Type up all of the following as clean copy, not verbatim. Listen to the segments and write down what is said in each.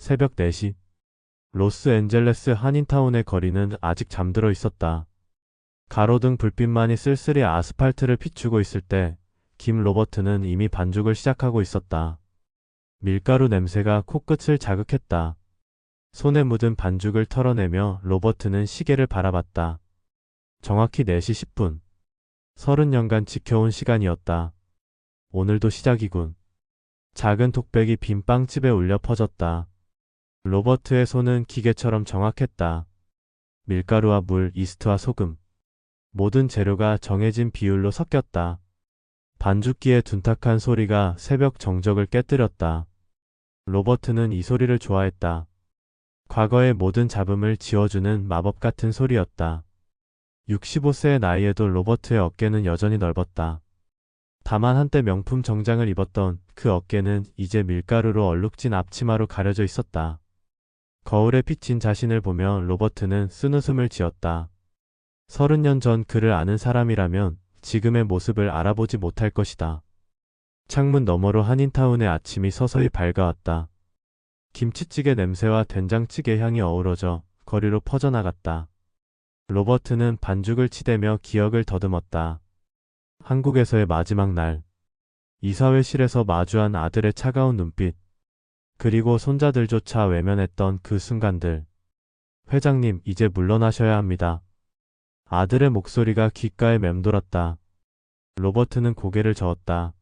새벽 4시. 로스앤젤레스 한인타운의 거리는 아직 잠들어 있었다. 가로등 불빛만이 쓸쓸히 아스팔트를 비추고 있을 때 김 로버트는 이미 반죽을 시작하고 있었다. 밀가루 냄새가 코끝을 자극했다. 손에 묻은 반죽을 털어내며 로버트는 시계를 바라봤다. 정확히 4시 10분. 30년간 지켜온 시간이었다. 오늘도 시작이군. 작은 톡백이 빈 빵집에 울려 퍼졌다. 로버트의 손은 기계처럼 정확했다. 밀가루와 물, 이스트와 소금. 모든 재료가 정해진 비율로 섞였다. 반죽기의 둔탁한 소리가 새벽 정적을 깨뜨렸다. 로버트는 이 소리를 좋아했다. 과거의 모든 잡음을 지워주는 마법 같은 소리였다. 65세의 나이에도 로버트의 어깨는 여전히 넓었다. 다만 한때 명품 정장을 입었던 그 어깨는 이제 밀가루로 얼룩진 앞치마로 가려져 있었다. 거울에 비친 자신을 보며 로버트는 쓴웃음을 지었다. 30년 전 그를 아는 사람이라면 지금의 모습을 알아보지 못할 것이다. 창문 너머로 한인타운의 아침이 서서히 밝아왔다. 김치찌개 냄새와 된장찌개 향이 어우러져 거리로 퍼져나갔다. 로버트는 반죽을 치대며 기억을 더듬었다. 한국에서의 마지막 날. 이사회실에서 마주한 아들의 차가운 눈빛. 그리고 손자들조차 외면했던 그 순간들. 회장님, 이제 물러나셔야 합니다. 아들의 목소리가 귓가에 맴돌았다. 로버트는 고개를 저었다.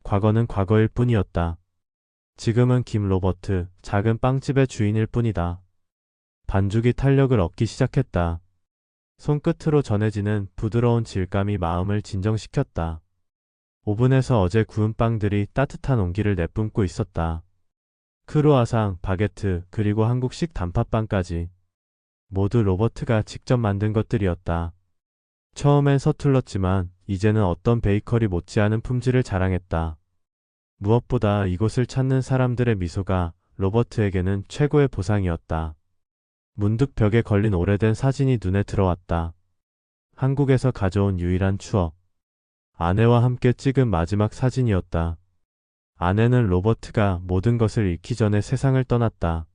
과거는 과거일 뿐이었다. 지금은 김 로버트, 작은 빵집의 주인일 뿐이다. 반죽이 탄력을 얻기 시작했다. 손끝으로 전해지는 부드러운 질감이 마음을 진정시켰다. 오븐에서 어제 구운 빵들이 따뜻한 온기를 내뿜고 있었다. 크루아상, 바게트, 그리고 한국식 단팥빵까지. 모두 로버트가 직접 만든 것들이었다. 처음엔 서툴렀지만 이제는 어떤 베이커리 못지않은 품질을 자랑했다. 무엇보다 이곳을 찾는 사람들의 미소가 로버트에게는 최고의 보상이었다. 문득 벽에 걸린 오래된 사진이 눈에 들어왔다. 한국에서 가져온 유일한 추억. 아내와 함께 찍은 마지막 사진이었다. 아내는 로버트가 모든 것을 잃기 전에 세상을 떠났다.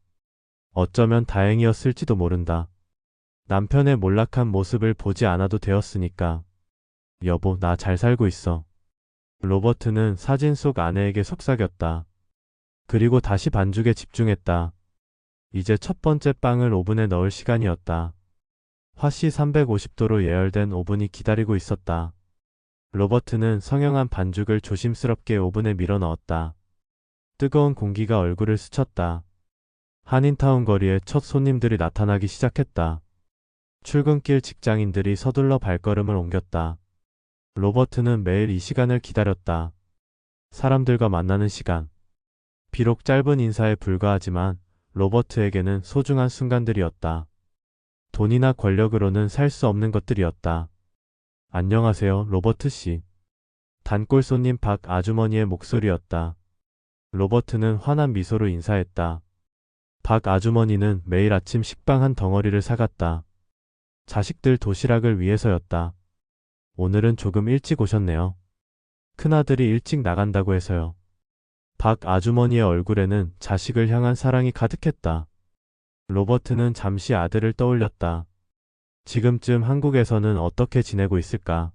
어쩌면 다행이었을지도 모른다. 남편의 몰락한 모습을 보지 않아도 되었으니까. 여보, 나 잘 살고 있어. 로버트는 사진 속 아내에게 속삭였다. 그리고 다시 반죽에 집중했다. 이제 첫 번째 빵을 오븐에 넣을 시간이었다. 화씨 350도로 예열된 오븐이 기다리고 있었다. 로버트는 성형한 반죽을 조심스럽게 오븐에 밀어 넣었다. 뜨거운 공기가 얼굴을 스쳤다. 한인타운 거리에 첫 손님들이 나타나기 시작했다. 출근길 직장인들이 서둘러 발걸음을 옮겼다. 로버트는 매일 이 시간을 기다렸다. 사람들과 만나는 시간. 비록 짧은 인사에 불과하지만 로버트에게는 소중한 순간들이었다. 돈이나 권력으로는 살 수 없는 것들이었다. 안녕하세요, 로버트 씨. 단골 손님 박 아주머니의 목소리였다. 로버트는 환한 미소로 인사했다. 박 아주머니는 매일 아침 식빵 한 덩어리를 사갔다. 자식들 도시락을 위해서였다. 오늘은 조금 일찍 오셨네요. 큰아들이 일찍 나간다고 해서요. 박 아주머니의 얼굴에는 자식을 향한 사랑이 가득했다. 로버트는 잠시 아들을 떠올렸다. 지금쯤 한국에서는 어떻게 지내고 있을까?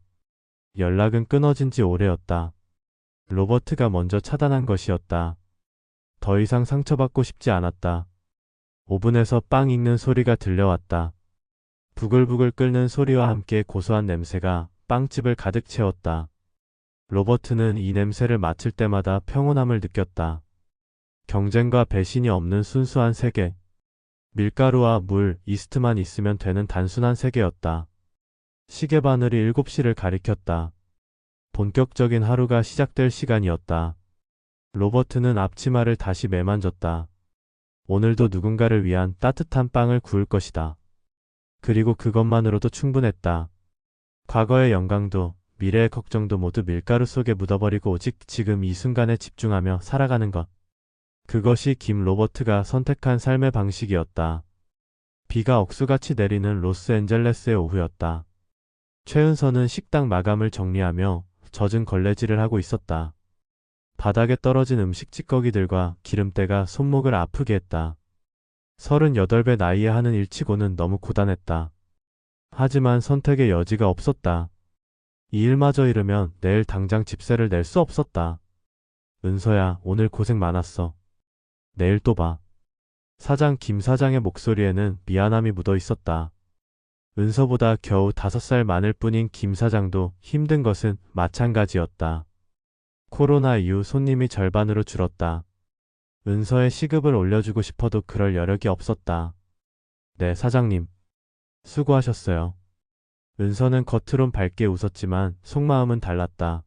연락은 끊어진 지 오래였다. 로버트가 먼저 차단한 것이었다. 더 이상 상처받고 싶지 않았다. 오븐에서 빵 익는 소리가 들려왔다. 부글부글 끓는 소리와 함께 고소한 냄새가 빵집을 가득 채웠다. 로버트는 이 냄새를 맡을 때마다 평온함을 느꼈다. 경쟁과 배신이 없는 순수한 세계. 밀가루와 물, 이스트만 있으면 되는 단순한 세계였다. 시계 바늘이 7시를 가리켰다. 본격적인 하루가 시작될 시간이었다. 로버트는 앞치마를 다시 매만졌다. 오늘도 누군가를 위한 따뜻한 빵을 구울 것이다. 그리고 그것만으로도 충분했다. 과거의 영광도 미래의 걱정도 모두 밀가루 속에 묻어버리고 오직 지금 이 순간에 집중하며 살아가는 것. 그것이 김 로버트가 선택한 삶의 방식이었다. 비가 억수같이 내리는 로스앤젤레스의 오후였다. 최은서는 식당 마감을 정리하며 젖은 걸레질을 하고 있었다. 바닥에 떨어진 음식 찌꺼기들과 기름때가 손목을 아프게 했다. 38배 나이에 하는 일치고는 너무 고단했다. 하지만 선택의 여지가 없었다. 이 일마저 잃으면 내일 당장 집세를 낼 수 없었다. 은서야, 오늘 고생 많았어. 내일 또 봐. 사장 김 사장의 목소리에는 미안함이 묻어 있었다. 은서보다 겨우 5살 많을 뿐인 김 사장도 힘든 것은 마찬가지였다. 코로나 이후 손님이 절반으로 줄었다. 은서의 시급을 올려주고 싶어도 그럴 여력이 없었다. 네, 사장님. 수고하셨어요. 은서는 겉으론 밝게 웃었지만 속마음은 달랐다.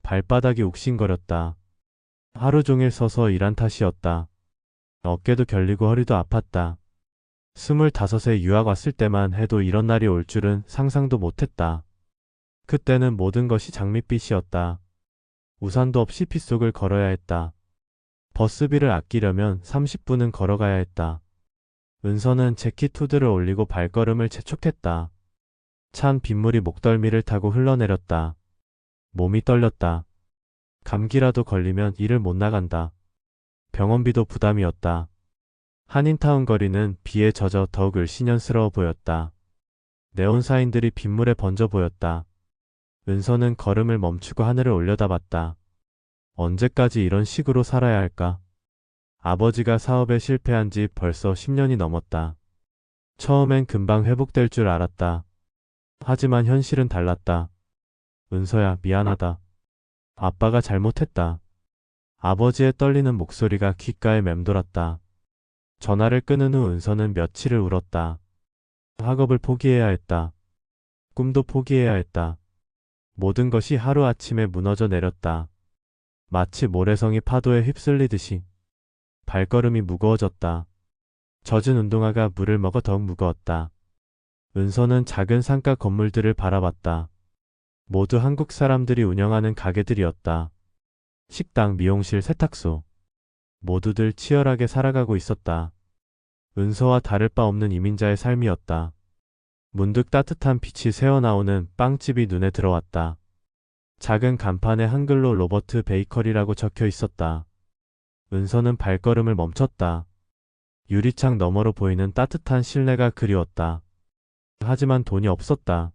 발바닥이 욱신거렸다. 하루 종일 서서 일한 탓이었다. 어깨도 결리고 허리도 아팠다. 25세 유학 왔을 때만 해도 이런 날이 올 줄은 상상도 못했다. 그때는 모든 것이 장밋빛이었다. 우산도 없이 빗속을 걸어야 했다. 버스비를 아끼려면 30분은 걸어가야 했다. 은서는 재킷 후드를 올리고 발걸음을 재촉했다. 찬 빗물이 목덜미를 타고 흘러내렸다. 몸이 떨렸다. 감기라도 걸리면 일을 못 나간다. 병원비도 부담이었다. 한인타운 거리는 비에 젖어 더욱 을씨년스러워 보였다. 네온사인들이 빗물에 번져 보였다. 은서는 걸음을 멈추고 하늘을 올려다봤다. 언제까지 이런 식으로 살아야 할까? 아버지가 사업에 실패한 지 벌써 10년이 넘었다. 처음엔 금방 회복될 줄 알았다. 하지만 현실은 달랐다. 은서야, 미안하다. 아빠가 잘못했다. 아버지의 떨리는 목소리가 귓가에 맴돌았다. 전화를 끊은 후 은서는 며칠을 울었다. 학업을 포기해야 했다. 꿈도 포기해야 했다. 모든 것이 하루아침에 무너져 내렸다. 마치 모래성이 파도에 휩쓸리듯이. 발걸음이 무거워졌다. 젖은 운동화가 물을 먹어 더욱 무거웠다. 은서는 작은 상가 건물들을 바라봤다. 모두 한국 사람들이 운영하는 가게들이었다. 식당, 미용실, 세탁소. 모두들 치열하게 살아가고 있었다. 은서와 다를 바 없는 이민자의 삶이었다. 문득 따뜻한 빛이 새어나오는 빵집이 눈에 들어왔다. 작은 간판에 한글로 로버트 베이커리라고 적혀 있었다. 은서는 발걸음을 멈췄다. 유리창 너머로 보이는 따뜻한 실내가 그리웠다. 하지만 돈이 없었다.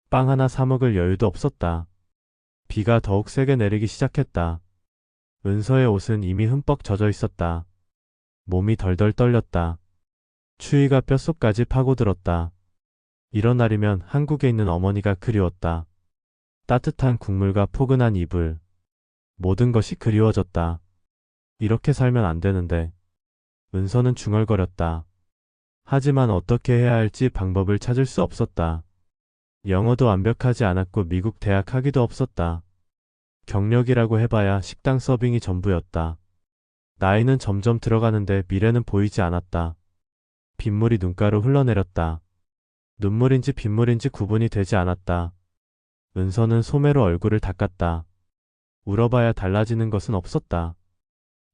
빵 하나 사 먹을 여유도 없었다. 비가 더욱 세게 내리기 시작했다. 은서의 옷은 이미 흠뻑 젖어 있었다. 몸이 덜덜 떨렸다. 추위가 뼛속까지 파고들었다. 이런 날이면 한국에 있는 어머니가 그리웠다. 따뜻한 국물과 포근한 이불. 모든 것이 그리워졌다. 이렇게 살면 안 되는데. 은서는 중얼거렸다. 하지만 어떻게 해야 할지 방법을 찾을 수 없었다. 영어도 완벽하지 않았고 미국 대학 학위도 없었다. 경력이라고 해봐야 식당 서빙이 전부였다. 나이는 점점 들어가는데 미래는 보이지 않았다. 빗물이 눈가로 흘러내렸다. 눈물인지 빗물인지 구분이 되지 않았다. 은서는 소매로 얼굴을 닦았다. 울어봐야 달라지는 것은 없었다.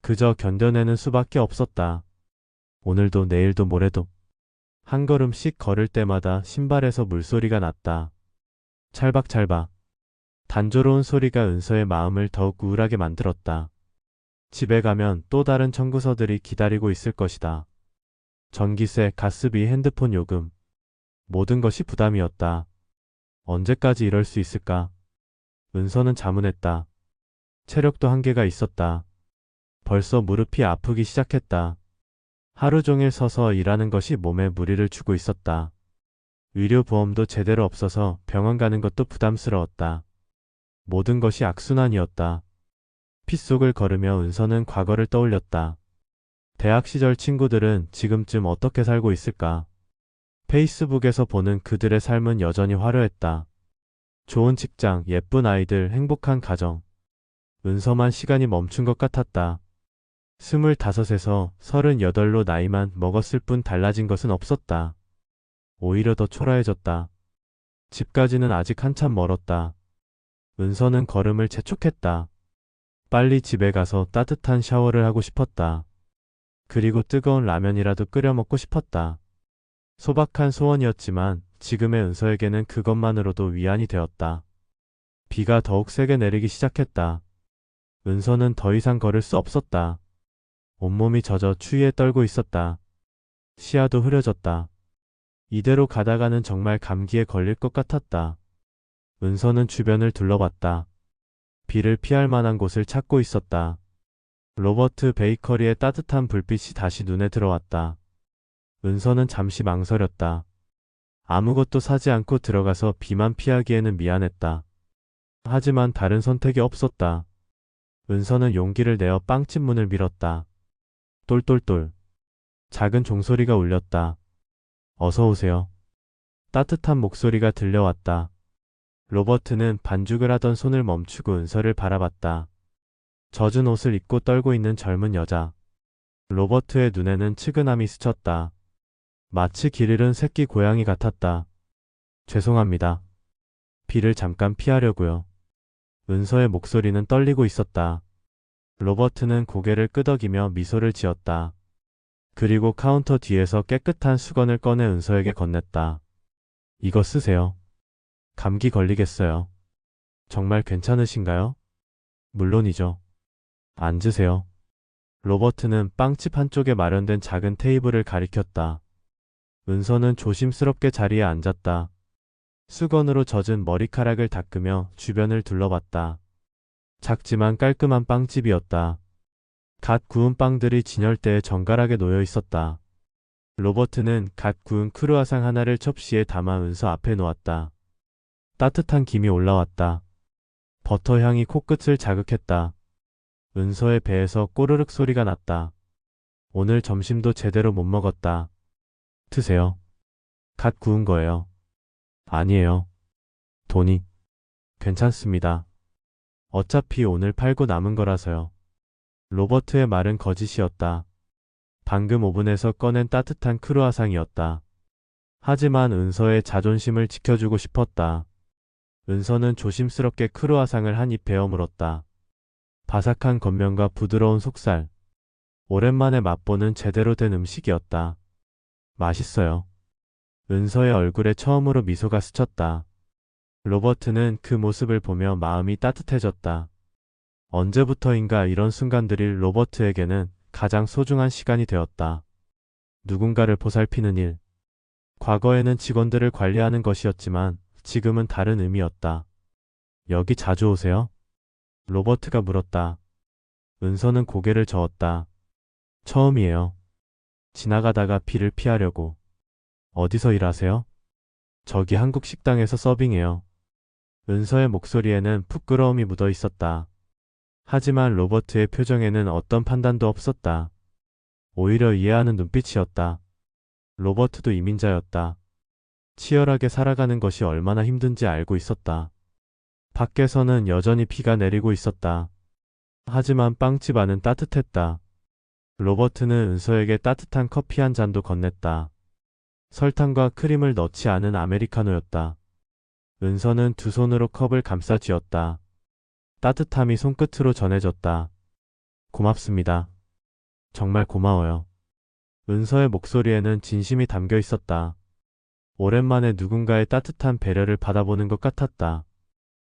그저 견뎌내는 수밖에 없었다. 오늘도 내일도 모레도. 한 걸음씩 걸을 때마다 신발에서 물소리가 났다. 찰박찰박. 단조로운 소리가 은서의 마음을 더욱 우울하게 만들었다. 집에 가면 또 다른 청구서들이 기다리고 있을 것이다. 전기세, 가스비, 핸드폰 요금. 모든 것이 부담이었다. 언제까지 이럴 수 있을까? 은서는 자문했다. 체력도 한계가 있었다. 벌써 무릎이 아프기 시작했다. 하루 종일 서서 일하는 것이 몸에 무리를 주고 있었다. 의료보험도 제대로 없어서 병원 가는 것도 부담스러웠다. 모든 것이 악순환이었다. 핏속을 걸으며 은서는 과거를 떠올렸다. 대학 시절 친구들은 지금쯤 어떻게 살고 있을까? 페이스북에서 보는 그들의 삶은 여전히 화려했다. 좋은 직장, 예쁜 아이들, 행복한 가정. 은서만 시간이 멈춘 것 같았다. 25에서 38로 나이만 먹었을 뿐 달라진 것은 없었다. 오히려 더 초라해졌다. 집까지는 아직 한참 멀었다. 은서는 걸음을 재촉했다. 빨리 집에 가서 따뜻한 샤워를 하고 싶었다. 그리고 뜨거운 라면이라도 끓여 먹고 싶었다. 소박한 소원이었지만 지금의 은서에게는 그것만으로도 위안이 되었다. 비가 더욱 세게 내리기 시작했다. 은서는 더 이상 걸을 수 없었다. 온몸이 젖어 추위에 떨고 있었다. 시야도 흐려졌다. 이대로 가다가는 정말 감기에 걸릴 것 같았다. 은서는 주변을 둘러봤다. 비를 피할 만한 곳을 찾고 있었다. 로버트 베이커리의 따뜻한 불빛이 다시 눈에 들어왔다. 은서는 잠시 망설였다. 아무것도 사지 않고 들어가서 비만 피하기에는 미안했다. 하지만 다른 선택이 없었다. 은서는 용기를 내어 빵집 문을 밀었다. 똘똘똘. 작은 종소리가 울렸다. 어서 오세요. 따뜻한 목소리가 들려왔다. 로버트는 반죽을 하던 손을 멈추고 은서를 바라봤다. 젖은 옷을 입고 떨고 있는 젊은 여자. 로버트의 눈에는 측은함이 스쳤다. 마치 길 잃은 새끼 고양이 같았다. 죄송합니다. 비를 잠깐 피하려고요. 은서의 목소리는 떨리고 있었다. 로버트는 고개를 끄덕이며 미소를 지었다. 그리고 카운터 뒤에서 깨끗한 수건을 꺼내 은서에게 건넸다. 이거 쓰세요. 감기 걸리겠어요. 정말 괜찮으신가요? 물론이죠. 앉으세요. 로버트는 빵집 한쪽에 마련된 작은 테이블을 가리켰다. 은서는 조심스럽게 자리에 앉았다. 수건으로 젖은 머리카락을 닦으며 주변을 둘러봤다. 작지만 깔끔한 빵집이었다. 갓 구운 빵들이 진열대에 정갈하게 놓여 있었다. 로버트는 갓 구운 크루아상 하나를 접시에 담아 은서 앞에 놓았다. 따뜻한 김이 올라왔다. 버터 향이 코끝을 자극했다. 은서의 배에서 꼬르륵 소리가 났다. 오늘 점심도 제대로 못 먹었다. 드세요. 갓 구운 거예요. 아니에요. 돈이. 괜찮습니다. 어차피 오늘 팔고 남은 거라서요. 로버트의 말은 거짓이었다. 방금 오븐에서 꺼낸 따뜻한 크루아상이었다. 하지만 은서의 자존심을 지켜주고 싶었다. 은서는 조심스럽게 크루아상을 한 입 베어 물었다. 바삭한 겉면과 부드러운 속살. 오랜만에 맛보는 제대로 된 음식이었다. 맛있어요. 은서의 얼굴에 처음으로 미소가 스쳤다. 로버트는 그 모습을 보며 마음이 따뜻해졌다. 언제부터인가 이런 순간들이 로버트에게는 가장 소중한 시간이 되었다. 누군가를 보살피는 일. 과거에는 직원들을 관리하는 것이었지만 지금은 다른 의미였다. 여기 자주 오세요? 로버트가 물었다. 은서는 고개를 저었다. 처음이에요. 지나가다가 비를 피하려고. 어디서 일하세요? 저기 한국 식당에서 서빙해요. 은서의 목소리에는 부끄러움이 묻어 있었다. 하지만 로버트의 표정에는 어떤 판단도 없었다. 오히려 이해하는 눈빛이었다. 로버트도 이민자였다. 치열하게 살아가는 것이 얼마나 힘든지 알고 있었다. 밖에서는 여전히 비가 내리고 있었다. 하지만 빵집 안은 따뜻했다. 로버트는 은서에게 따뜻한 커피 한 잔도 건넸다. 설탕과 크림을 넣지 않은 아메리카노였다. 은서는 두 손으로 컵을 감싸 쥐었다. 따뜻함이 손끝으로 전해졌다. 고맙습니다. 정말 고마워요. 은서의 목소리에는 진심이 담겨 있었다. 오랜만에 누군가의 따뜻한 배려를 받아보는 것 같았다.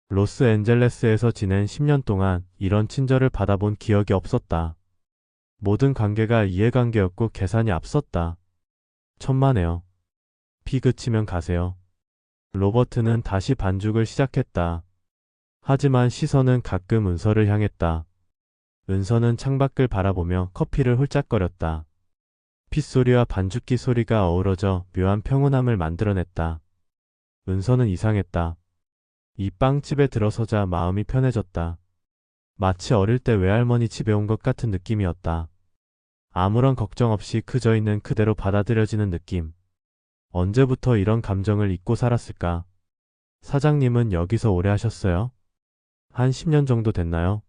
로스앤젤레스에서 지낸 10년 동안 이런 친절을 받아본 기억이 없었다. 모든 관계가 이해관계였고 계산이 앞섰다. 천만에요. 비 그치면 가세요. 로버트는 다시 반죽을 시작했다. 하지만 시선은 가끔 은서를 향했다. 은서는 창밖을 바라보며 커피를 홀짝거렸다. 핏소리와 반죽기 소리가 어우러져 묘한 평온함을 만들어냈다. 은서는 이상했다. 이 빵집에 들어서자 마음이 편해졌다. 마치 어릴 때 외할머니 집에 온 것 같은 느낌이었다. 아무런 걱정 없이 그저 있는 그대로 받아들여지는 느낌. 언제부터 이런 감정을 잊고 살았을까? 사장님은 여기서 오래 하셨어요? 한 10년 정도 됐나요?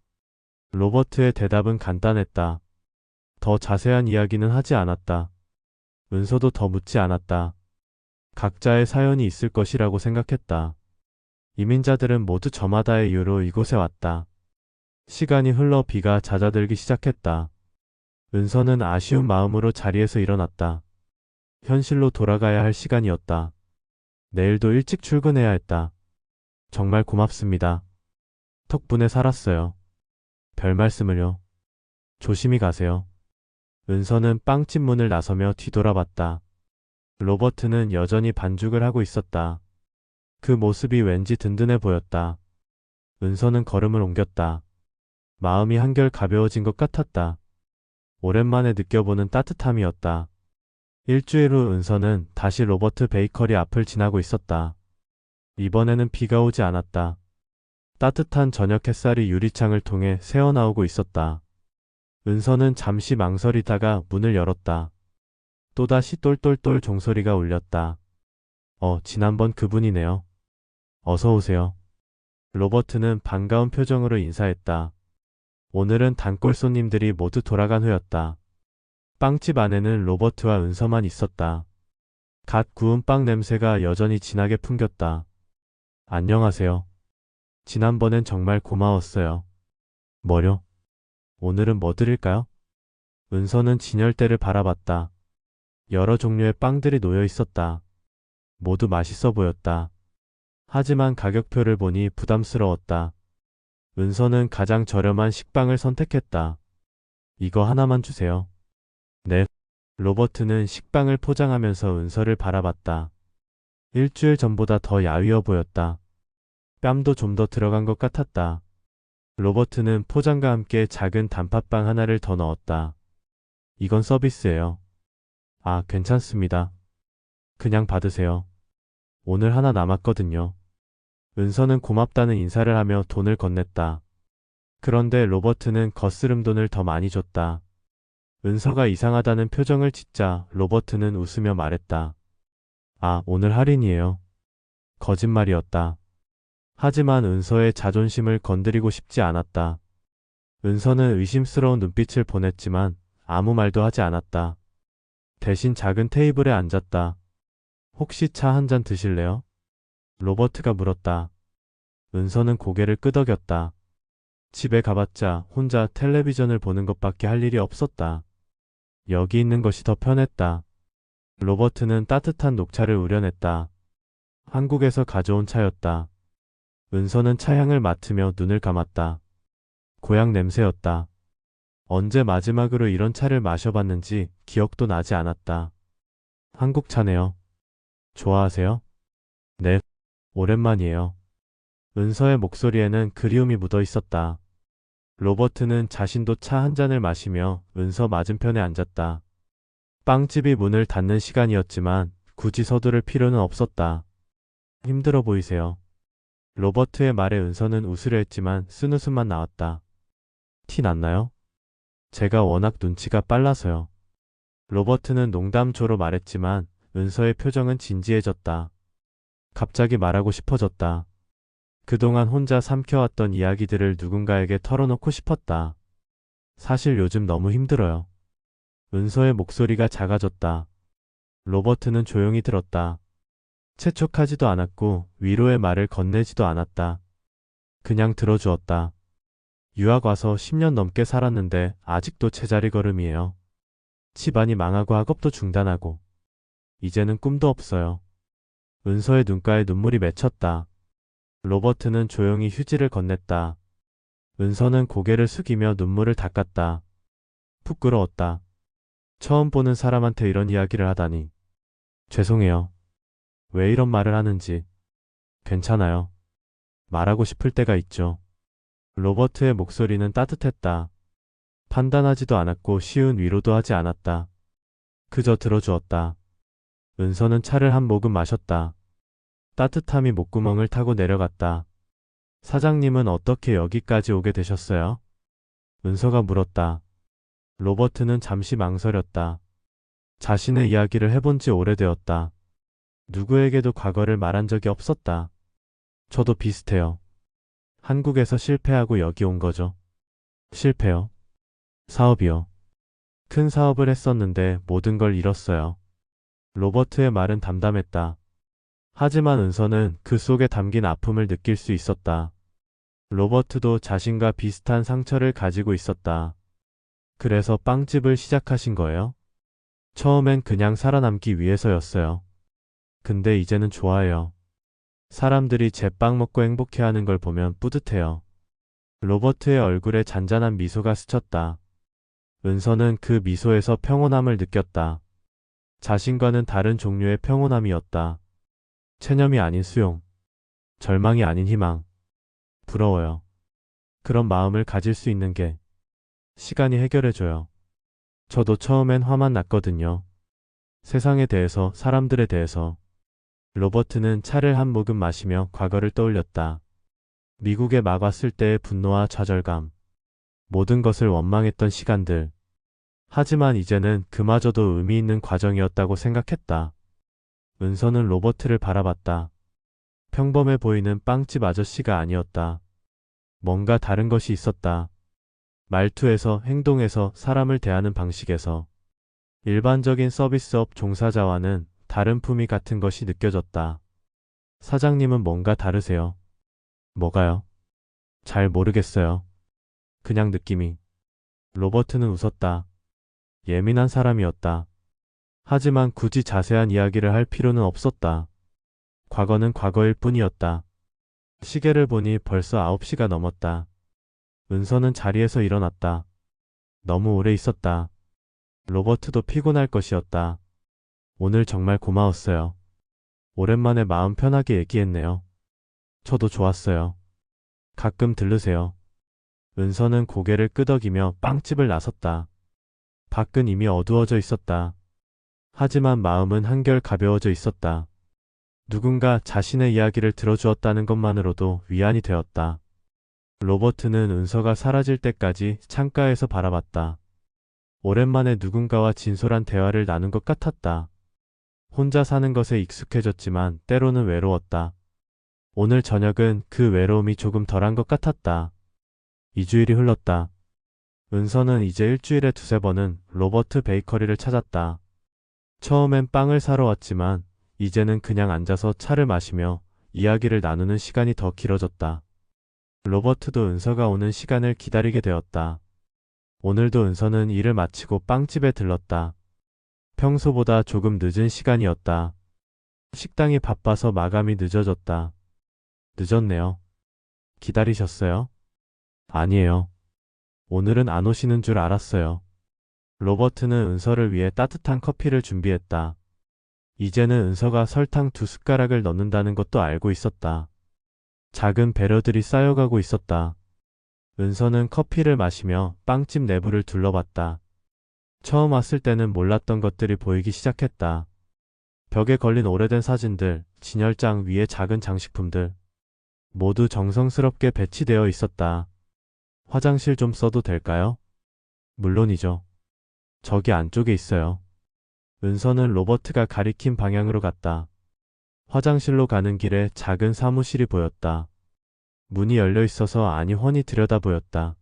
로버트의 대답은 간단했다. 더 자세한 이야기는 하지 않았다. 은서도 더 묻지 않았다. 각자의 사연이 있을 것이라고 생각했다. 이민자들은 모두 저마다의 이유로 이곳에 왔다. 시간이 흘러 비가 잦아들기 시작했다. 은서는 아쉬운 마음으로 자리에서 일어났다. 현실로 돌아가야 할 시간이었다. 내일도 일찍 출근해야 했다. 정말 고맙습니다. 덕분에 살았어요. 별 말씀을요. 조심히 가세요. 은서는 빵집 문을 나서며 뒤돌아봤다. 로버트는 여전히 반죽을 하고 있었다. 그 모습이 왠지 든든해 보였다. 은서는 걸음을 옮겼다. 마음이 한결 가벼워진 것 같았다. 오랜만에 느껴보는 따뜻함이었다. 일주일 후 은서는 다시 로버트 베이커리 앞을 지나고 있었다. 이번에는 비가 오지 않았다. 따뜻한 저녁 햇살이 유리창을 통해 새어나오고 있었다. 은서는 잠시 망설이다가 문을 열었다. 또다시 똘똘똘 종소리가 울렸다. 지난번 그분이네요. 어서 오세요. 로버트는 반가운 표정으로 인사했다. 오늘은 단골 손님들이 모두 돌아간 후였다. 빵집 안에는 로버트와 은서만 있었다. 갓 구운 빵 냄새가 여전히 진하게 풍겼다. 안녕하세요. 지난번엔 정말 고마웠어요. 뭐요? 오늘은 뭐 드릴까요? 은서는 진열대를 바라봤다. 여러 종류의 빵들이 놓여 있었다. 모두 맛있어 보였다. 하지만 가격표를 보니 부담스러웠다. 은서는 가장 저렴한 식빵을 선택했다. 이거 하나만 주세요. 네. 로버트는 식빵을 포장하면서 은서를 바라봤다. 일주일 전보다 더 야위어 보였다. 뺨도 좀 더 들어간 것 같았다. 로버트는 포장과 함께 작은 단팥빵 하나를 더 넣었다. 이건 서비스예요. 아, 괜찮습니다. 그냥 받으세요. 오늘 하나 남았거든요. 은서는 고맙다는 인사를 하며 돈을 건넸다. 그런데 로버트는 거스름 돈을 더 많이 줬다. 은서가 이상하다는 표정을 짓자 로버트는 웃으며 말했다. 아, 오늘 할인이에요. 거짓말이었다. 하지만 은서의 자존심을 건드리고 싶지 않았다. 은서는 의심스러운 눈빛을 보냈지만 아무 말도 하지 않았다. 대신 작은 테이블에 앉았다. 혹시 차 한 잔 드실래요? 로버트가 물었다. 은서는 고개를 끄덕였다. 집에 가봤자 혼자 텔레비전을 보는 것밖에 할 일이 없었다. 여기 있는 것이 더 편했다. 로버트는 따뜻한 녹차를 우려냈다. 한국에서 가져온 차였다. 은서는 차향을 맡으며 눈을 감았다. 고향 냄새였다. 언제 마지막으로 이런 차를 마셔봤는지 기억도 나지 않았다. 한국 차네요. 좋아하세요? 네, 오랜만이에요. 은서의 목소리에는 그리움이 묻어 있었다. 로버트는 자신도 차 한 잔을 마시며 은서 맞은편에 앉았다. 빵집이 문을 닫는 시간이었지만 굳이 서두를 필요는 없었다. 힘들어 보이세요. 로버트의 말에 은서는 웃으려 했지만 쓴웃음만 나왔다. 티 났나요? 제가 워낙 눈치가 빨라서요. 로버트는 농담조로 말했지만 은서의 표정은 진지해졌다. 갑자기 말하고 싶어졌다. 그동안 혼자 삼켜왔던 이야기들을 누군가에게 털어놓고 싶었다. 사실 요즘 너무 힘들어요. 은서의 목소리가 작아졌다. 로버트는 조용히 들었다. 채촉하지도 않았고 위로의 말을 건네지도 않았다. 그냥 들어주었다. 유학 와서 10년 넘게 살았는데 아직도 제자리 걸음이에요. 집안이 망하고 학업도 중단하고 이제는 꿈도 없어요. 은서의 눈가에 눈물이 맺혔다. 로버트는 조용히 휴지를 건넸다. 은서는 고개를 숙이며 눈물을 닦았다. 부끄러웠다. 처음 보는 사람한테 이런 이야기를 하다니. 죄송해요. 왜 이런 말을 하는지. 괜찮아요. 말하고 싶을 때가 있죠. 로버트의 목소리는 따뜻했다. 판단하지도 않았고 쉬운 위로도 하지 않았다. 그저 들어주었다. 은서는 차를 한 모금 마셨다. 따뜻함이 목구멍을 타고 내려갔다. 사장님은 어떻게 여기까지 오게 되셨어요? 은서가 물었다. 로버트는 잠시 망설였다. 자신의 이야기를 해본 지 오래되었다. 누구에게도 과거를 말한 적이 없었다. 저도 비슷해요. 한국에서 실패하고 여기 온 거죠. 실패요? 사업이요. 큰 사업을 했었는데 모든 걸 잃었어요. 로버트의 말은 담담했다. 하지만 은서는 그 속에 담긴 아픔을 느낄 수 있었다. 로버트도 자신과 비슷한 상처를 가지고 있었다. 그래서 빵집을 시작하신 거예요? 처음엔 그냥 살아남기 위해서였어요. 근데 이제는 좋아해요. 사람들이 제 빵 먹고 행복해하는 걸 보면 뿌듯해요. 로버트의 얼굴에 잔잔한 미소가 스쳤다. 은서는 그 미소에서 평온함을 느꼈다. 자신과는 다른 종류의 평온함이었다. 체념이 아닌 수용, 절망이 아닌 희망. 부러워요. 그런 마음을 가질 수 있는 게 시간이 해결해줘요. 저도 처음엔 화만 났거든요. 세상에 대해서, 사람들에 대해서. 로버트는 차를 한 모금 마시며 과거를 떠올렸다. 미국에 막 왔을 때의 분노와 좌절감. 모든 것을 원망했던 시간들. 하지만 이제는 그마저도 의미 있는 과정이었다고 생각했다. 은서는 로버트를 바라봤다. 평범해 보이는 빵집 아저씨가 아니었다. 뭔가 다른 것이 있었다. 말투에서, 행동에서, 사람을 대하는 방식에서. 일반적인 서비스업 종사자와는 다른 품위 같은 것이 느껴졌다. 사장님은 뭔가 다르세요. 뭐가요? 잘 모르겠어요. 그냥 느낌이. 로버트는 웃었다. 예민한 사람이었다. 하지만 굳이 자세한 이야기를 할 필요는 없었다. 과거는 과거일 뿐이었다. 시계를 보니 벌써 9시가 넘었다. 은서는 자리에서 일어났다. 너무 오래 있었다. 로버트도 피곤할 것이었다. 오늘 정말 고마웠어요. 오랜만에 마음 편하게 얘기했네요. 저도 좋았어요. 가끔 들르세요. 은서는 고개를 끄덕이며 빵집을 나섰다. 밖은 이미 어두워져 있었다. 하지만 마음은 한결 가벼워져 있었다. 누군가 자신의 이야기를 들어주었다는 것만으로도 위안이 되었다. 로버트는 은서가 사라질 때까지 창가에서 바라봤다. 오랜만에 누군가와 진솔한 대화를 나눈 것 같았다. 혼자 사는 것에 익숙해졌지만 때로는 외로웠다. 오늘 저녁은 그 외로움이 조금 덜한 것 같았다. 2주일이 흘렀다. 은서는 이제 일주일에 2~3번은 로버트 베이커리를 찾았다. 처음엔 빵을 사러 왔지만 이제는 그냥 앉아서 차를 마시며 이야기를 나누는 시간이 더 길어졌다. 로버트도 은서가 오는 시간을 기다리게 되었다. 오늘도 은서는 일을 마치고 빵집에 들렀다. 평소보다 조금 늦은 시간이었다. 식당이 바빠서 마감이 늦어졌다. 늦었네요. 기다리셨어요? 아니에요. 오늘은 안 오시는 줄 알았어요. 로버트는 은서를 위해 따뜻한 커피를 준비했다. 이제는 은서가 설탕 2숟가락을 넣는다는 것도 알고 있었다. 작은 배려들이 쌓여가고 있었다. 은서는 커피를 마시며 빵집 내부를 둘러봤다. 처음 왔을 때는 몰랐던 것들이 보이기 시작했다. 벽에 걸린 오래된 사진들, 진열장 위에 작은 장식품들. 모두 정성스럽게 배치되어 있었다. 화장실 좀 써도 될까요? 물론이죠. 저기 안쪽에 있어요. 은서는 로버트가 가리킨 방향으로 갔다. 화장실로 가는 길에 작은 사무실이 보였다. 문이 열려 있어서 아니 훤히 들여다 보였다.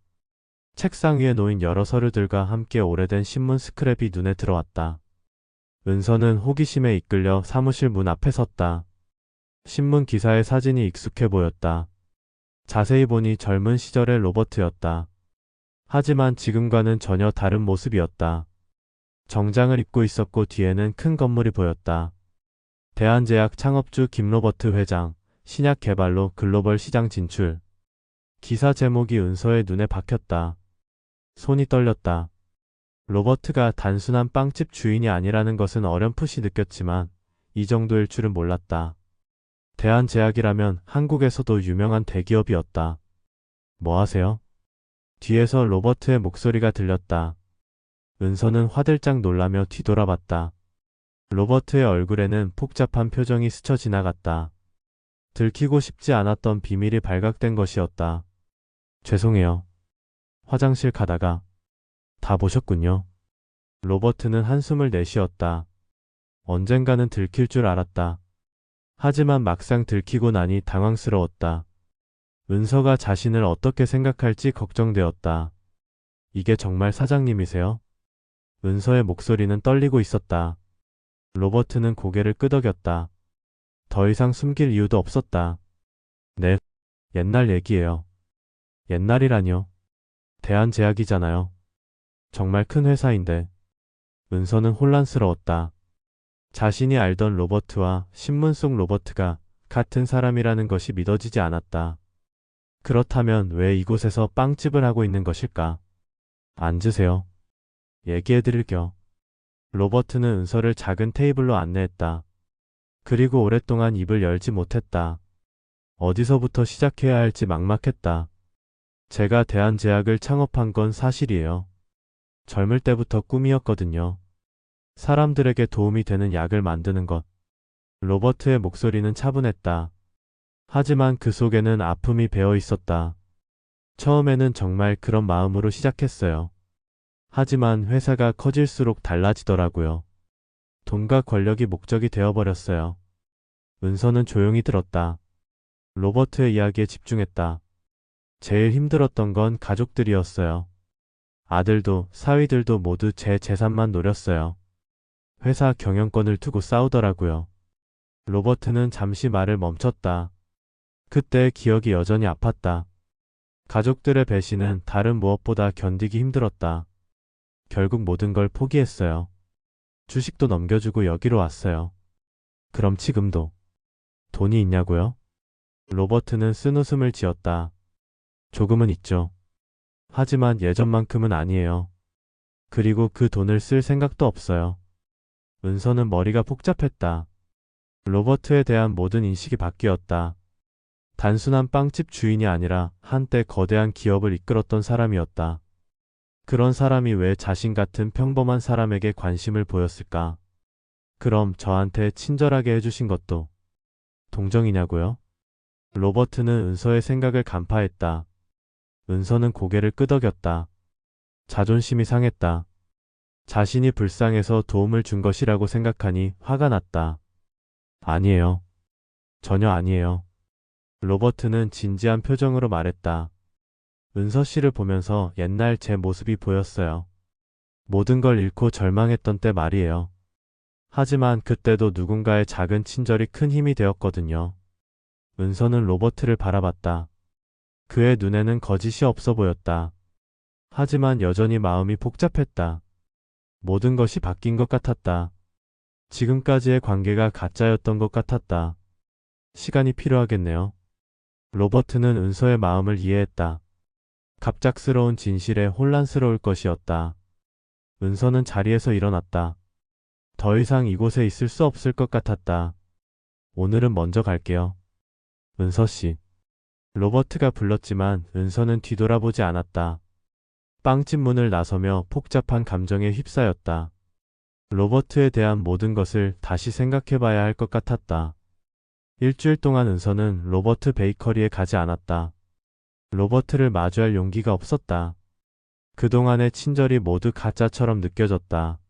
책상 위에 놓인 여러 서류들과 함께 오래된 신문 스크랩이 눈에 들어왔다. 은서는 호기심에 이끌려 사무실 문 앞에 섰다. 신문 기사의 사진이 익숙해 보였다. 자세히 보니 젊은 시절의 로버트였다. 하지만 지금과는 전혀 다른 모습이었다. 정장을 입고 있었고 뒤에는 큰 건물이 보였다. 대한제약 창업주 김로버트 회장, 신약 개발로 글로벌 시장 진출. 기사 제목이 은서의 눈에 박혔다. 손이 떨렸다. 로버트가 단순한 빵집 주인이 아니라는 것은 어렴풋이 느꼈지만 이 정도일 줄은 몰랐다. 대한제약이라면 한국에서도 유명한 대기업이었다. 뭐 하세요? 뒤에서 로버트의 목소리가 들렸다. 은서는 화들짝 놀라며 뒤돌아봤다. 로버트의 얼굴에는 복잡한 표정이 스쳐 지나갔다. 들키고 싶지 않았던 비밀이 발각된 것이었다. 죄송해요. 화장실 가다가. 다 보셨군요. 로버트는 한숨을 내쉬었다. 언젠가는 들킬 줄 알았다. 하지만 막상 들키고 나니 당황스러웠다. 은서가 자신을 어떻게 생각할지 걱정되었다. 이게 정말 사장님이세요? 은서의 목소리는 떨리고 있었다. 로버트는 고개를 끄덕였다. 더 이상 숨길 이유도 없었다. 네, 옛날 얘기예요. 옛날이라뇨. 대한제약이잖아요. 정말 큰 회사인데. 은서는 혼란스러웠다. 자신이 알던 로버트와 신문 속 로버트가 같은 사람이라는 것이 믿어지지 않았다. 그렇다면 왜 이곳에서 빵집을 하고 있는 것일까? 앉으세요. 얘기해드릴게요. 로버트는 은서를 작은 테이블로 안내했다. 그리고 오랫동안 입을 열지 못했다. 어디서부터 시작해야 할지 막막했다. 제가 대한제약을 창업한 건 사실이에요. 젊을 때부터 꿈이었거든요. 사람들에게 도움이 되는 약을 만드는 것. 로버트의 목소리는 차분했다. 하지만 그 속에는 아픔이 배어 있었다. 처음에는 정말 그런 마음으로 시작했어요. 하지만 회사가 커질수록 달라지더라고요. 돈과 권력이 목적이 되어버렸어요. 은서는 조용히 들었다. 로버트의 이야기에 집중했다. 제일 힘들었던 건 가족들이었어요. 아들도 사위들도 모두 제 재산만 노렸어요. 회사 경영권을 두고 싸우더라고요. 로버트는 잠시 말을 멈췄다. 그때의 기억이 여전히 아팠다. 가족들의 배신은 다른 무엇보다 견디기 힘들었다. 결국 모든 걸 포기했어요. 주식도 넘겨주고 여기로 왔어요. 그럼 지금도 돈이 있냐고요? 로버트는 쓴웃음을 지었다. 조금은 있죠. 하지만 예전만큼은 아니에요. 그리고 그 돈을 쓸 생각도 없어요. 은서는 머리가 복잡했다. 로버트에 대한 모든 인식이 바뀌었다. 단순한 빵집 주인이 아니라 한때 거대한 기업을 이끌었던 사람이었다. 그런 사람이 왜 자신 같은 평범한 사람에게 관심을 보였을까? 그럼 저한테 친절하게 해주신 것도 동정이냐고요? 로버트는 은서의 생각을 간파했다. 은서는 고개를 끄덕였다. 자존심이 상했다. 자신이 불쌍해서 도움을 준 것이라고 생각하니 화가 났다. 아니에요. 전혀 아니에요. 로버트는 진지한 표정으로 말했다. 은서 씨를 보면서 옛날 제 모습이 보였어요. 모든 걸 잃고 절망했던 때 말이에요. 하지만 그때도 누군가의 작은 친절이 큰 힘이 되었거든요. 은서는 로버트를 바라봤다. 그의 눈에는 거짓이 없어 보였다. 하지만 여전히 마음이 복잡했다. 모든 것이 바뀐 것 같았다. 지금까지의 관계가 가짜였던 것 같았다. 시간이 필요하겠네요. 로버트는 은서의 마음을 이해했다. 갑작스러운 진실에 혼란스러울 것이었다. 은서는 자리에서 일어났다. 더 이상 이곳에 있을 수 없을 것 같았다. 오늘은 먼저 갈게요. 은서 씨. 로버트가 불렀지만 은서는 뒤돌아보지 않았다. 빵집 문을 나서며 복잡한 감정에 휩싸였다. 로버트에 대한 모든 것을 다시 생각해봐야 할 것 같았다. 일주일 동안 은서는 로버트 베이커리에 가지 않았다. 로버트를 마주할 용기가 없었다. 그동안의 친절이 모두 가짜처럼 느껴졌다.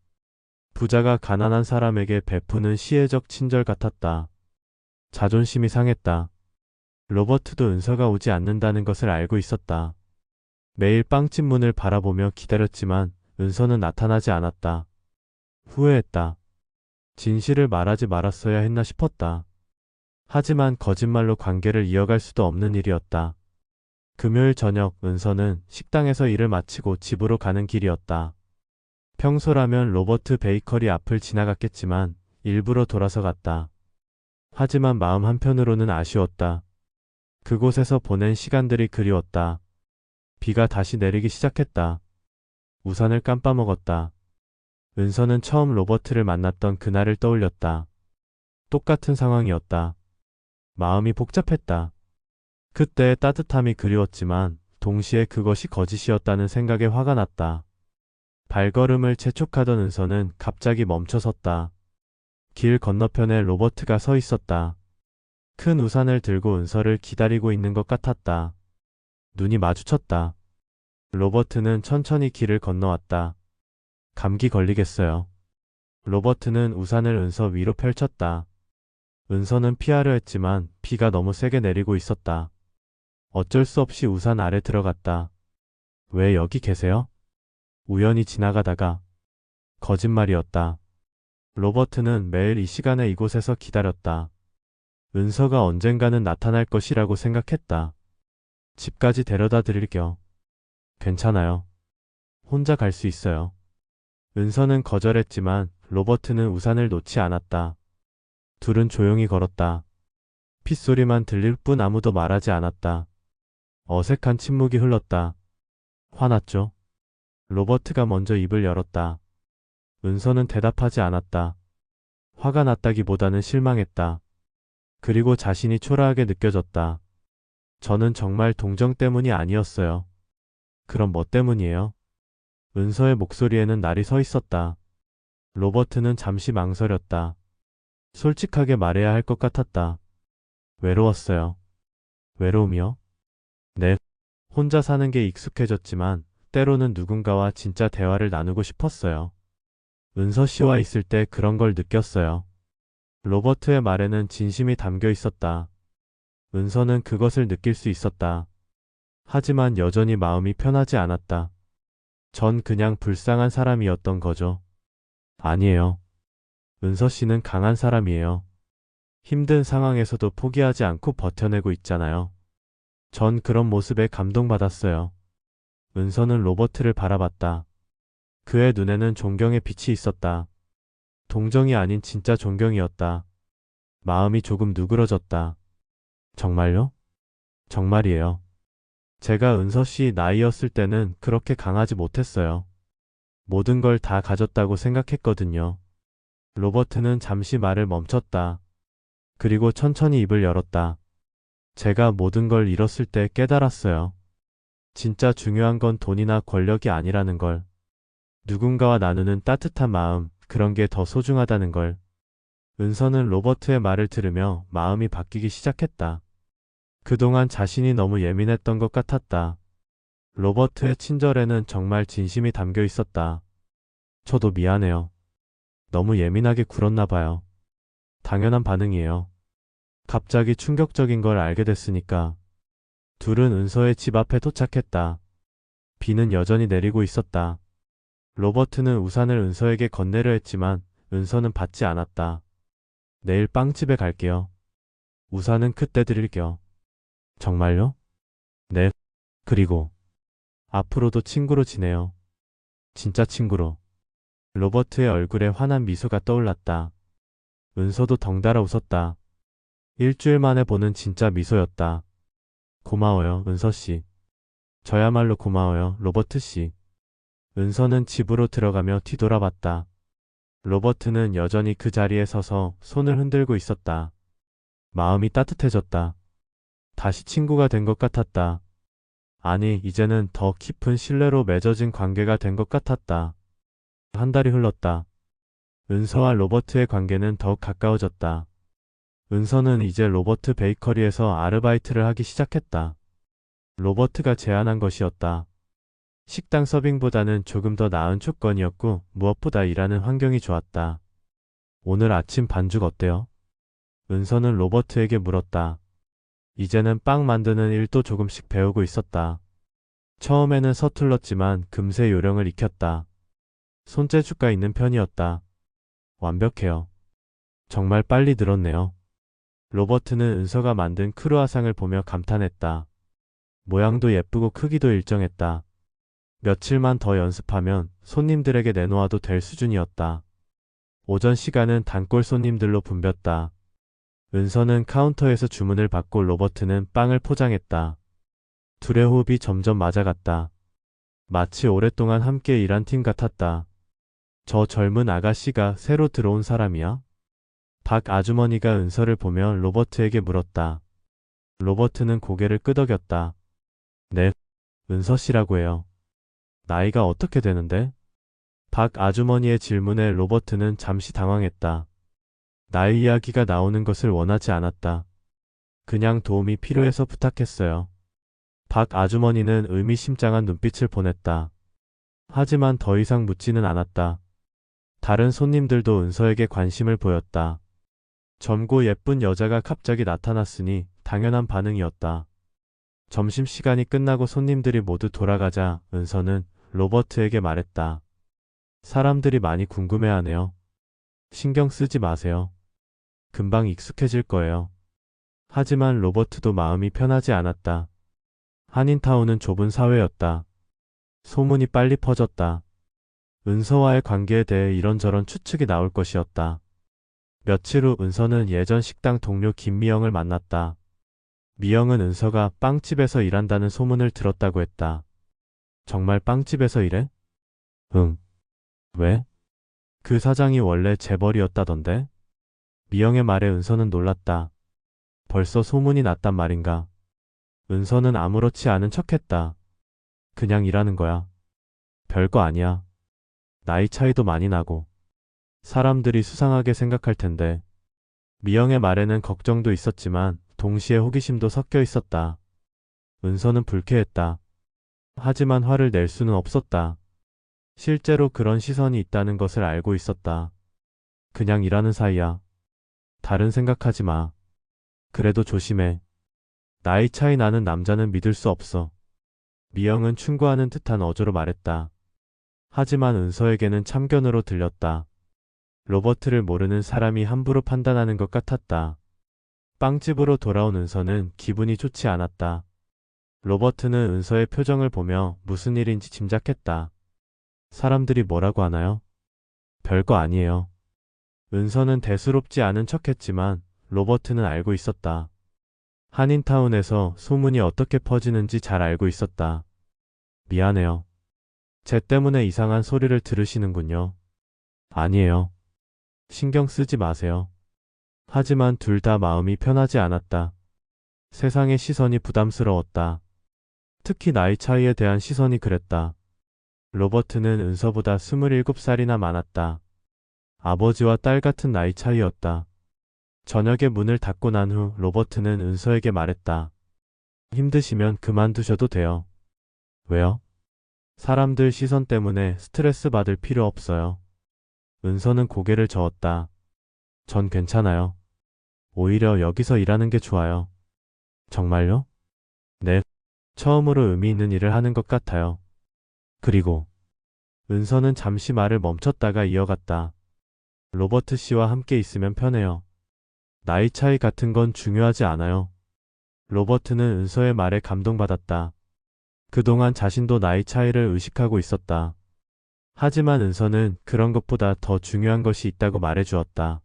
부자가 가난한 사람에게 베푸는 시혜적 친절 같았다. 자존심이 상했다. 로버트도 은서가 오지 않는다는 것을 알고 있었다. 매일 빵집 문을 바라보며 기다렸지만 은서는 나타나지 않았다. 후회했다. 진실을 말하지 말았어야 했나 싶었다. 하지만 거짓말로 관계를 이어갈 수도 없는 일이었다. 금요일 저녁 은서는 식당에서 일을 마치고 집으로 가는 길이었다. 평소라면 로버트 베이커리 앞을 지나갔겠지만 일부러 돌아서 갔다. 하지만 마음 한편으로는 아쉬웠다. 그곳에서 보낸 시간들이 그리웠다. 비가 다시 내리기 시작했다. 우산을 깜빡먹었다. 은서는 처음 로버트를 만났던 그날을 떠올렸다. 똑같은 상황이었다. 마음이 복잡했다. 그때의 따뜻함이 그리웠지만 동시에 그것이 거짓이었다는 생각에 화가 났다. 발걸음을 재촉하던 은서는 갑자기 멈춰섰다. 길 건너편에 로버트가 서 있었다. 큰 우산을 들고 은서를 기다리고 있는 것 같았다. 눈이 마주쳤다. 로버트는 천천히 길을 건너왔다. 감기 걸리겠어요. 로버트는 우산을 은서 위로 펼쳤다. 은서는 피하려 했지만 비가 너무 세게 내리고 있었다. 어쩔 수 없이 우산 아래 들어갔다. 왜 여기 계세요? 우연히 지나가다가. 거짓말이었다. 로버트는 매일 이 시간에 이곳에서 기다렸다. 은서가 언젠가는 나타날 것이라고 생각했다. 집까지 데려다 드릴게요. 괜찮아요. 혼자 갈 수 있어요. 은서는 거절했지만 로버트는 우산을 놓지 않았다. 둘은 조용히 걸었다. 핏소리만 들릴 뿐 아무도 말하지 않았다. 어색한 침묵이 흘렀다. 화났죠? 로버트가 먼저 입을 열었다. 은서는 대답하지 않았다. 화가 났다기보다는 실망했다. 그리고 자신이 초라하게 느껴졌다. 저는 정말 동정 때문이 아니었어요. 그럼 뭐 때문이에요? 은서의 목소리에는 날이 서 있었다. 로버트는 잠시 망설였다. 솔직하게 말해야 할 것 같았다. 외로웠어요. 외로움이요? 네. 혼자 사는 게 익숙해졌지만 때로는 누군가와 진짜 대화를 나누고 싶었어요. 은서 씨와 있을 때 그런 걸 느꼈어요. 로버트의 말에는 진심이 담겨 있었다. 은서는 그것을 느낄 수 있었다. 하지만 여전히 마음이 편하지 않았다. 전 그냥 불쌍한 사람이었던 거죠. 아니에요. 은서 씨는 강한 사람이에요. 힘든 상황에서도 포기하지 않고 버텨내고 있잖아요. 전 그런 모습에 감동받았어요. 은서는 로버트를 바라봤다. 그의 눈에는 존경의 빛이 있었다. 동정이 아닌 진짜 존경이었다. 마음이 조금 누그러졌다. 정말요? 정말이에요. 제가 은서 씨 나이였을 때는 그렇게 강하지 못했어요. 모든 걸 다 가졌다고 생각했거든요. 로버트는 잠시 말을 멈췄다. 그리고 천천히 입을 열었다. 제가 모든 걸 잃었을 때 깨달았어요. 진짜 중요한 건 돈이나 권력이 아니라는 걸. 누군가와 나누는 따뜻한 마음, 그런 게 더 소중하다는 걸. 은서는 로버트의 말을 들으며 마음이 바뀌기 시작했다. 그동안 자신이 너무 예민했던 것 같았다. 로버트의 친절에는 정말 진심이 담겨 있었다. 저도 미안해요. 너무 예민하게 굴었나 봐요. 당연한 반응이에요. 갑자기 충격적인 걸 알게 됐으니까. 둘은 은서의 집 앞에 도착했다. 비는 여전히 내리고 있었다. 로버트는 우산을 은서에게 건네려 했지만 은서는 받지 않았다. 내일 빵집에 갈게요. 우산은 그때 드릴게요. 정말요? 네. 그리고 앞으로도 친구로 지내요. 진짜 친구로. 로버트의 얼굴에 환한 미소가 떠올랐다. 은서도 덩달아 웃었다. 일주일 만에 보는 진짜 미소였다. 고마워요, 은서 씨. 저야말로 고마워요, 로버트 씨. 은서는 집으로 들어가며 뒤돌아봤다. 로버트는 여전히 그 자리에 서서 손을 흔들고 있었다. 마음이 따뜻해졌다. 다시 친구가 된 것 같았다. 아니, 이제는 더 깊은 신뢰로 맺어진 관계가 된 것 같았다. 한 달이 흘렀다. 은서와 로버트의 관계는 더욱 가까워졌다. 은서는 이제 로버트 베이커리에서 아르바이트를 하기 시작했다. 로버트가 제안한 것이었다. 식당 서빙보다는 조금 더 나은 조건이었고 무엇보다 일하는 환경이 좋았다. 오늘 아침 반죽 어때요? 은서는 로버트에게 물었다. 이제는 빵 만드는 일도 조금씩 배우고 있었다. 처음에는 서툴렀지만 금세 요령을 익혔다. 손재주가 있는 편이었다. 완벽해요. 정말 빨리 늘었네요. 로버트는 은서가 만든 크루아상을 보며 감탄했다. 모양도 예쁘고 크기도 일정했다. 며칠만 더 연습하면 손님들에게 내놓아도 될 수준이었다. 오전 시간은 단골 손님들로 붐볐다. 은서는 카운터에서 주문을 받고 로버트는 빵을 포장했다. 둘의 호흡이 점점 맞아갔다. 마치 오랫동안 함께 일한 팀 같았다. 저 젊은 아가씨가 새로 들어온 사람이야? 박 아주머니가 은서를 보며 로버트에게 물었다. 로버트는 고개를 끄덕였다. 네, 은서 씨라고 해요. 나이가 어떻게 되는데? 박 아주머니의 질문에 로버트는 잠시 당황했다. 나이 이야기가 나오는 것을 원하지 않았다. 그냥 도움이 필요해서 부탁했어요. 박 아주머니는 의미심장한 눈빛을 보냈다. 하지만 더 이상 묻지는 않았다. 다른 손님들도 은서에게 관심을 보였다. 젊고 예쁜 여자가 갑자기 나타났으니 당연한 반응이었다. 점심시간이 끝나고 손님들이 모두 돌아가자 은서는 로버트에게 말했다. 사람들이 많이 궁금해하네요. 신경 쓰지 마세요. 금방 익숙해질 거예요. 하지만 로버트도 마음이 편하지 않았다. 한인타운은 좁은 사회였다. 소문이 빨리 퍼졌다. 은서와의 관계에 대해 이런저런 추측이 나올 것이었다. 며칠 후 은서는 예전 식당 동료 김미영을 만났다. 미영은 은서가 빵집에서 일한다는 소문을 들었다고 했다. 정말 빵집에서 일해? 응. 왜? 그 사장이 원래 재벌이었다던데? 미영의 말에 은서는 놀랐다. 벌써 소문이 났단 말인가? 은서는 아무렇지 않은 척했다. 그냥 일하는 거야. 별거 아니야. 나이 차이도 많이 나고. 사람들이 수상하게 생각할 텐데. 미영의 말에는 걱정도 있었지만 동시에 호기심도 섞여 있었다. 은서는 불쾌했다. 하지만 화를 낼 수는 없었다. 실제로 그런 시선이 있다는 것을 알고 있었다. 그냥 일하는 사이야. 다른 생각하지 마. 그래도 조심해. 나이 차이 나는 남자는 믿을 수 없어. 미영은 충고하는 듯한 어조로 말했다. 하지만 은서에게는 참견으로 들렸다. 로버트를 모르는 사람이 함부로 판단하는 것 같았다. 빵집으로 돌아온 은서는 기분이 좋지 않았다. 로버트는 은서의 표정을 보며 무슨 일인지 짐작했다. 사람들이 뭐라고 하나요? 별거 아니에요. 은서는 대수롭지 않은 척했지만 로버트는 알고 있었다. 한인타운에서 소문이 어떻게 퍼지는지 잘 알고 있었다. 미안해요. 쟤 때문에 이상한 소리를 들으시는군요. 아니에요. 신경 쓰지 마세요. 하지만 둘 다 마음이 편하지 않았다. 세상의 시선이 부담스러웠다. 특히 나이 차이에 대한 시선이 그랬다. 로버트는 은서보다 27살이나 많았다. 아버지와 딸 같은 나이 차이였다. 저녁에 문을 닫고 난 후 로버트는 은서에게 말했다. 힘드시면 그만두셔도 돼요. 왜요? 사람들 시선 때문에 스트레스 받을 필요 없어요. 은서는 고개를 저었다. 전 괜찮아요. 오히려 여기서 일하는 게 좋아요. 정말요? 네. 처음으로 의미 있는 일을 하는 것 같아요. 그리고 은서는 잠시 말을 멈췄다가 이어갔다. 로버트 씨와 함께 있으면 편해요. 나이 차이 같은 건 중요하지 않아요. 로버트는 은서의 말에 감동받았다. 그동안 자신도 나이 차이를 의식하고 있었다. 하지만 은서는 그런 것보다 더 중요한 것이 있다고 말해주었다.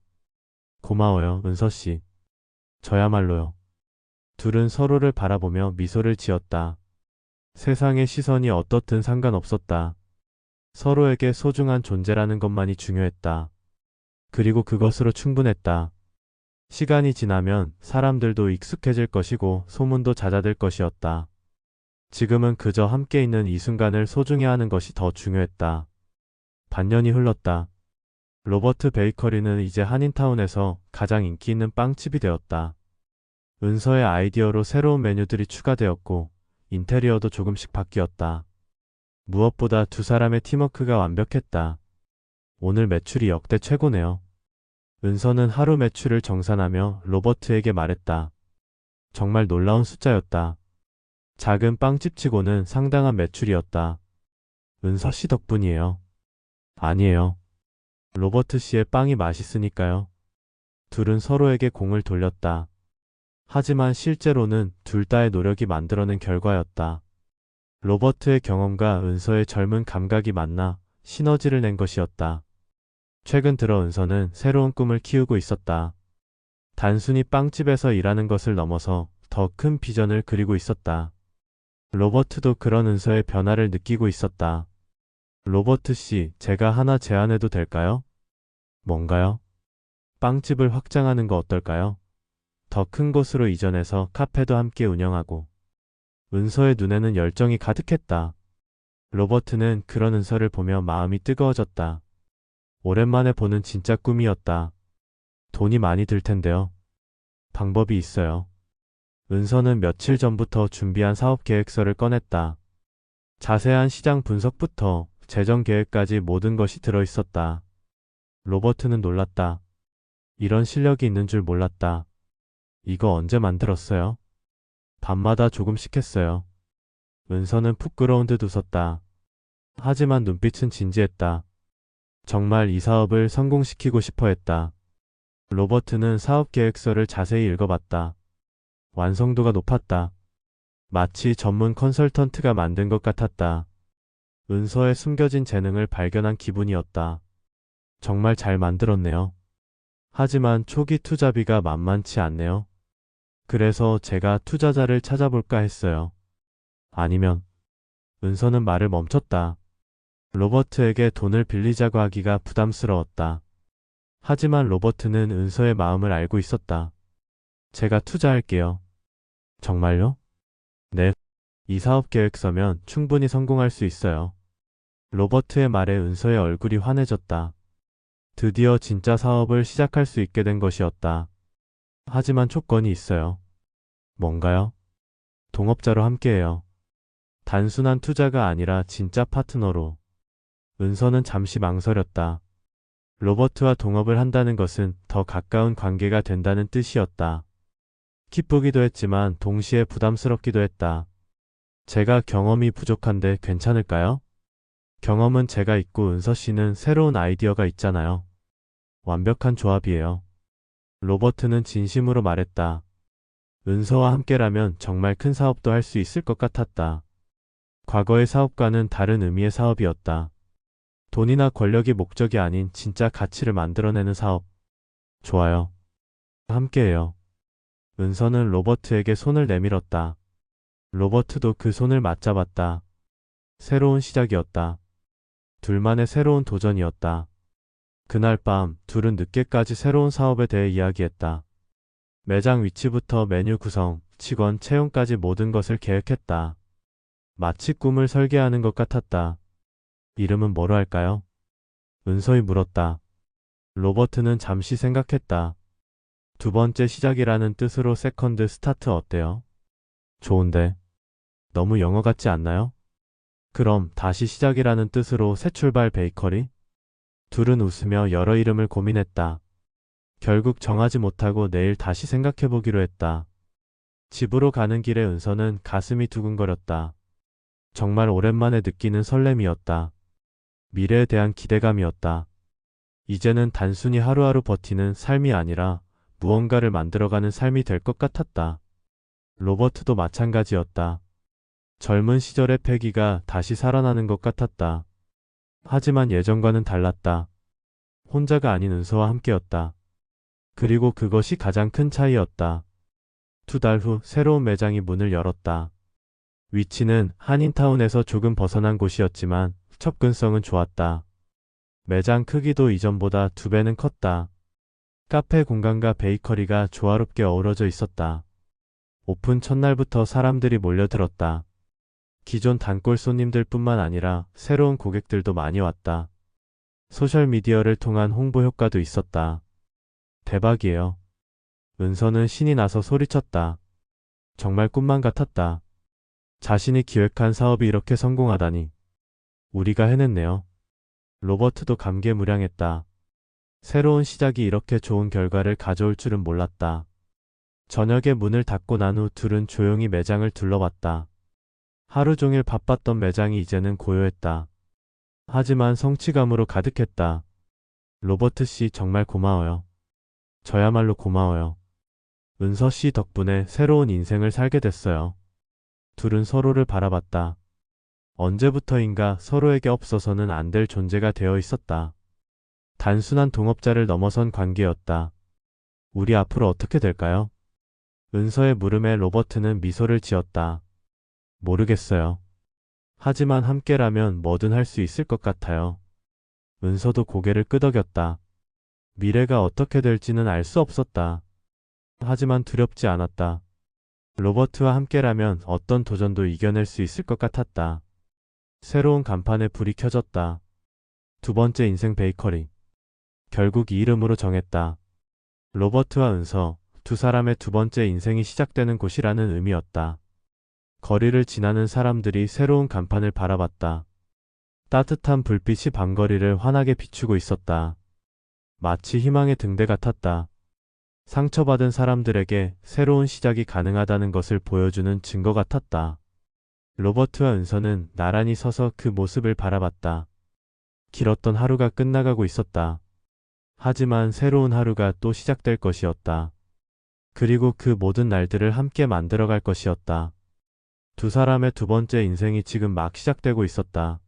고마워요, 은서 씨. 저야말로요. 둘은 서로를 바라보며 미소를 지었다. 세상의 시선이 어떻든 상관없었다. 서로에게 소중한 존재라는 것만이 중요했다. 그리고 그것으로 충분했다. 시간이 지나면 사람들도 익숙해질 것이고 소문도 잦아들 것이었다. 지금은 그저 함께 있는 이 순간을 소중히 하는 것이 더 중요했다. 반년이 흘렀다. 로버트 베이커리는 이제 한인타운에서 가장 인기 있는 빵집이 되었다. 은서의 아이디어로 새로운 메뉴들이 추가되었고 인테리어도 조금씩 바뀌었다. 무엇보다 두 사람의 팀워크가 완벽했다. 오늘 매출이 역대 최고네요. 은서는 하루 매출을 정산하며 로버트에게 말했다. 정말 놀라운 숫자였다. 작은 빵집치고는 상당한 매출이었다. 은서 씨 덕분이에요. 아니에요. 로버트 씨의 빵이 맛있으니까요. 둘은 서로에게 공을 돌렸다. 하지만 실제로는 둘 다의 노력이 만들어낸 결과였다. 로버트의 경험과 은서의 젊은 감각이 만나 시너지를 낸 것이었다. 최근 들어 은서는 새로운 꿈을 키우고 있었다. 단순히 빵집에서 일하는 것을 넘어서 더 큰 비전을 그리고 있었다. 로버트도 그런 은서의 변화를 느끼고 있었다. 로버트 씨, 제가 하나 제안해도 될까요? 뭔가요? 빵집을 확장하는 거 어떨까요? 더 큰 곳으로 이전해서 카페도 함께 운영하고. 은서의 눈에는 열정이 가득했다. 로버트는 그런 은서를 보며 마음이 뜨거워졌다. 오랜만에 보는 진짜 꿈이었다. 돈이 많이 들 텐데요. 방법이 있어요. 은서는 며칠 전부터 준비한 사업 계획서를 꺼냈다. 자세한 시장 분석부터 재정 계획까지 모든 것이 들어있었다. 로버트는 놀랐다. 이런 실력이 있는 줄 몰랐다. 이거 언제 만들었어요? 밤마다 조금씩 했어요. 은서는 부끄러운 듯 웃었다. 하지만 눈빛은 진지했다. 정말 이 사업을 성공시키고 싶어 했다. 로버트는 사업 계획서를 자세히 읽어봤다. 완성도가 높았다. 마치 전문 컨설턴트가 만든 것 같았다. 은서의 숨겨진 재능을 발견한 기분이었다. 정말 잘 만들었네요. 하지만 초기 투자비가 만만치 않네요. 그래서 제가 투자자를 찾아볼까 했어요. 아니면, 은서는 말을 멈췄다. 로버트에게 돈을 빌리자고 하기가 부담스러웠다. 하지만 로버트는 은서의 마음을 알고 있었다. 제가 투자할게요. 정말요? 네. 이 사업 계획서면 충분히 성공할 수 있어요. 로버트의 말에 은서의 얼굴이 환해졌다. 드디어 진짜 사업을 시작할 수 있게 된 것이었다. 하지만 조건이 있어요. 뭔가요? 동업자로 함께해요. 단순한 투자가 아니라 진짜 파트너로. 은서는 잠시 망설였다. 로버트와 동업을 한다는 것은 더 가까운 관계가 된다는 뜻이었다. 기쁘기도 했지만 동시에 부담스럽기도 했다. 제가 경험이 부족한데 괜찮을까요? 경험은 제가 있고 은서 씨는 새로운 아이디어가 있잖아요. 완벽한 조합이에요. 로버트는 진심으로 말했다. 은서와 함께라면 정말 큰 사업도 할 수 있을 것 같았다. 과거의 사업과는 다른 의미의 사업이었다. 돈이나 권력이 목적이 아닌 진짜 가치를 만들어내는 사업. 좋아요. 함께해요. 은서는 로버트에게 손을 내밀었다. 로버트도 그 손을 맞잡았다. 새로운 시작이었다. 둘만의 새로운 도전이었다. 그날 밤 둘은 늦게까지 새로운 사업에 대해 이야기했다. 매장 위치부터 메뉴 구성, 직원 채용까지 모든 것을 계획했다. 마치 꿈을 설계하는 것 같았다. 이름은 뭐로 할까요? 은서이 물었다. 로버트는 잠시 생각했다. 두 번째 시작이라는 뜻으로 세컨드 스타트 어때요? 좋은데. 너무 영어 같지 않나요? 그럼 다시 시작이라는 뜻으로 새 출발 베이커리? 둘은 웃으며 여러 이름을 고민했다. 결국 정하지 못하고 내일 다시 생각해보기로 했다. 집으로 가는 길에 은서는 가슴이 두근거렸다. 정말 오랜만에 느끼는 설렘이었다. 미래에 대한 기대감이었다. 이제는 단순히 하루하루 버티는 삶이 아니라 무언가를 만들어가는 삶이 될 것 같았다. 로버트도 마찬가지였다. 젊은 시절의 패기가 다시 살아나는 것 같았다. 하지만 예전과는 달랐다. 혼자가 아닌 은서와 함께였다. 그리고 그것이 가장 큰 차이였다. 2달 후 새로운 매장이 문을 열었다. 위치는 한인타운에서 조금 벗어난 곳이었지만 접근성은 좋았다. 매장 크기도 이전보다 2배는 컸다. 카페 공간과 베이커리가 조화롭게 어우러져 있었다. 오픈 첫날부터 사람들이 몰려들었다. 기존 단골 손님들뿐만 아니라 새로운 고객들도 많이 왔다. 소셜미디어를 통한 홍보 효과도 있었다. 대박이에요. 은서는 신이 나서 소리쳤다. 정말 꿈만 같았다. 자신이 기획한 사업이 이렇게 성공하다니. 우리가 해냈네요. 로버트도 감개무량했다. 새로운 시작이 이렇게 좋은 결과를 가져올 줄은 몰랐다. 저녁에 문을 닫고 난 후 둘은 조용히 매장을 둘러봤다. 하루 종일 바빴던 매장이 이제는 고요했다. 하지만 성취감으로 가득했다. 로버트 씨 정말 고마워요. 저야말로 고마워요. 은서 씨 덕분에 새로운 인생을 살게 됐어요. 둘은 서로를 바라봤다. 언제부터인가 서로에게 없어서는 안 될 존재가 되어 있었다. 단순한 동업자를 넘어선 관계였다. 우리 앞으로 어떻게 될까요? 은서의 물음에 로버트는 미소를 지었다. 모르겠어요. 하지만 함께라면 뭐든 할 수 있을 것 같아요. 은서도 고개를 끄덕였다. 미래가 어떻게 될지는 알 수 없었다. 하지만 두렵지 않았다. 로버트와 함께라면 어떤 도전도 이겨낼 수 있을 것 같았다. 새로운 간판에 불이 켜졌다. 두 번째 인생 베이커리. 결국 이 이름으로 정했다. 로버트와 은서, 두 사람의 두 번째 인생이 시작되는 곳이라는 의미였다. 거리를 지나는 사람들이 새로운 간판을 바라봤다. 따뜻한 불빛이 밤거리를 환하게 비추고 있었다. 마치 희망의 등대 같았다. 상처받은 사람들에게 새로운 시작이 가능하다는 것을 보여주는 증거 같았다. 로버트와 은서는 나란히 서서 그 모습을 바라봤다. 길었던 하루가 끝나가고 있었다. 하지만 새로운 하루가 또 시작될 것이었다. 그리고 그 모든 날들을 함께 만들어갈 것이었다. 두 사람의 두 번째 인생이 지금 막 시작되고 있었다.